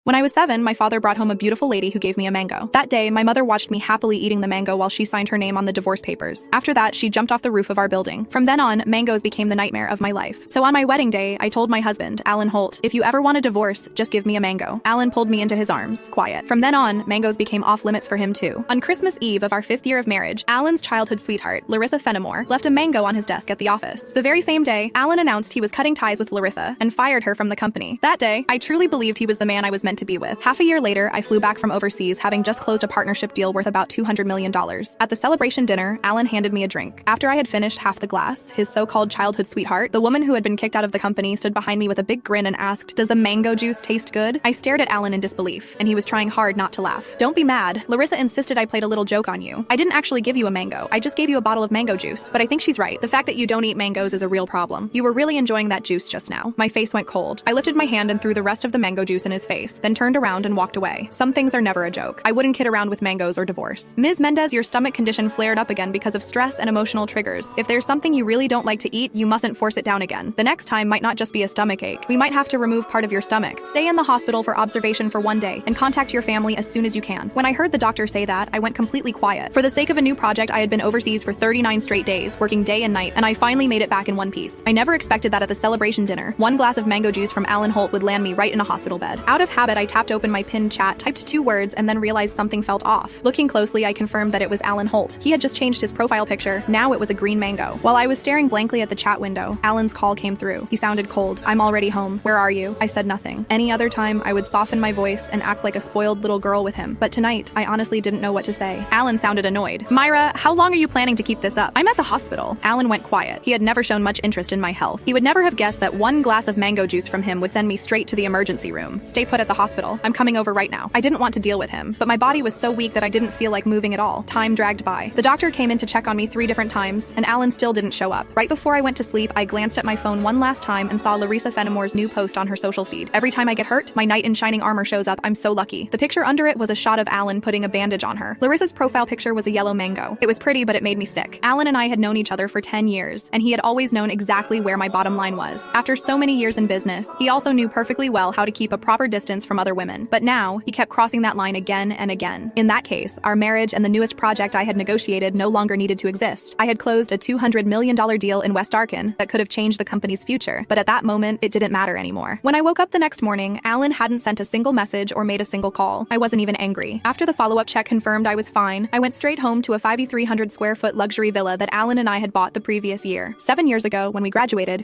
When I was 7, my father brought home a beautiful lady who gave me a mango. That day, my mother watched me happily eating the mango while she signed her name on the divorce papers. After that, she jumped off the roof of our building. From then on, mangoes became the nightmare of my life. So on my wedding day, I told my husband, Alan Holt, if you ever want a divorce, just give me a mango. Alan pulled me into his arms. Quiet. From then on, mangoes became off limits for him too. On Christmas Eve of our 5th year of marriage, Alan's childhood sweetheart, Larissa Fenimore, left a mango on his desk at the office. The very same day, Alan announced he was cutting ties with Larissa and fired her from the company. That day, I truly believed he was the man I was meant to be with. Half a year later, I flew back from overseas, having just closed a partnership deal worth about $200 million. At the celebration dinner, Alan handed me a drink. After I had finished half the glass, his so-called childhood sweetheart, the woman who had been kicked out of the company, stood behind me with a big grin and asked, "Does the mango juice taste good?" I stared at Alan in disbelief, and he was trying hard not to laugh. "Don't be mad. Larissa insisted I played a little joke on you. I didn't actually give you a mango. I just gave you a bottle of mango juice." But I think she's right. The fact that you don't eat mangoes is a real problem. You were really enjoying that juice just now. My face went cold. I lifted my hand and threw the rest of the mango juice in his face, then turned around and walked away. Some things are never a joke. I wouldn't kid around with mangoes or divorce. Ms. Mendez, your stomach condition flared up again because of stress and emotional triggers. If there's something you really don't like to eat, you mustn't force it down again. The next time might not just be a stomach ache. We might have to remove part of your stomach. Stay in the hospital for observation for 1 day and contact your family as soon as you can. When I heard the doctor say that, I went completely quiet. For the sake of a new project, I had been overseas for 39 straight days, working day and night, and I finally made it back in one piece. I never expected that at the celebration dinner, 1 glass of mango juice from Alan Holt would land me right in a hospital bed. Out of habit, I tapped open my pinned chat, typed 2 words, and then realized something felt off. Looking closely, I confirmed that it was Alan Holt. He had just changed his profile picture. Now it was a green mango. While I was staring blankly at the chat window, Alan's call came through. He sounded cold. "I'm already home. Where are you?" I said nothing. Any other time, I would soften my voice and act like a spoiled little girl with him. But tonight, I honestly didn't know what to say. Alan sounded annoyed. "Myra, how long are you planning to keep this up? I'm at the hospital." Alan went quiet. He had never shown much interest in my health. He would never have guessed that 1 glass of mango juice from him would send me straight to the emergency room. "Stay put at the hospital. I'm coming over right now." I didn't want to deal with him, but my body was so weak that I didn't feel like moving at all. Time dragged by. The doctor came in to check on me 3 different times, and Alan still didn't show up. Right before I went to sleep, I glanced at my phone one last time and saw Larissa Fenimore's new post on her social feed. "Every time I get hurt, my knight in shining armor shows up. I'm so lucky." The picture under it was a shot of Alan putting a bandage on her. Larissa's profile picture was a yellow mango. It was pretty, but it made me sick. Alan and I had known each other for 10 years, and he had always known exactly where my bottom line was. After so many years in business, he also knew perfectly well how to keep a proper distance from other women. But now, he kept crossing that line again and again. In that case, our marriage and the newest project I had negotiated no longer needed to exist. I had closed a $200 million deal in West Arkan that could have changed the company's future, but at that moment, it didn't matter anymore. When I woke up the next morning, Alan hadn't sent a single message or made a single call. I wasn't even angry. After the follow-up check confirmed I was fine, I went straight home to a 5,300 square foot luxury villa that Alan and I had bought the previous year. 7 years ago, when we graduated,